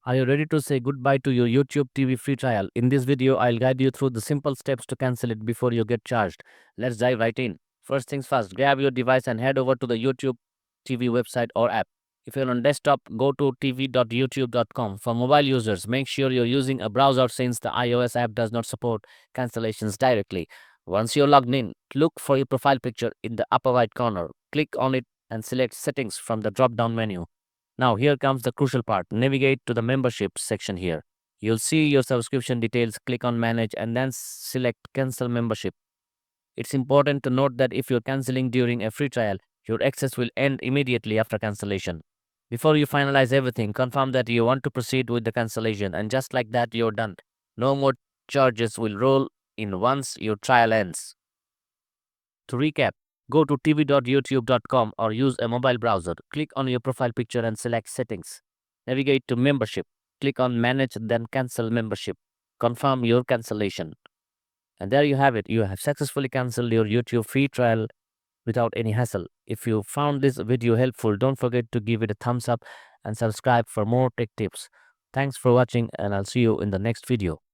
Are you ready to say goodbye to your YouTube TV free trial? In this video, I'll guide you through the simple steps to cancel it before you get charged. Let's dive right in. First things first, grab your device and head over to the YouTube TV website or app. If you're on desktop, go to tv.youtube.com. For mobile users, make sure you're using a browser since the iOS app does not support cancellations directly. Once you're logged in, look for your profile picture in the upper right corner. Click on it and select Settings from the drop-down menu. Now, here comes the crucial part. Navigate to the membership section here. You'll see your subscription details, click on Manage, and then select Cancel Membership. It's important to note that if you're canceling during a free trial, your access will end immediately after cancellation. Before you finalize everything, confirm that you want to proceed with the cancellation, and just like that, you're done. No more charges will roll in once your trial ends. To recap, go to tv.youtube.com or use a mobile browser. Click on your profile picture and select Settings. Navigate to Membership. Click on Manage, then Cancel Membership. Confirm your cancellation. And there you have it. You have successfully canceled your YouTube free trial without any hassle. If you found this video helpful, don't forget to give it a thumbs up and subscribe for more tech tips. Thanks for watching, and I'll see you in the next video.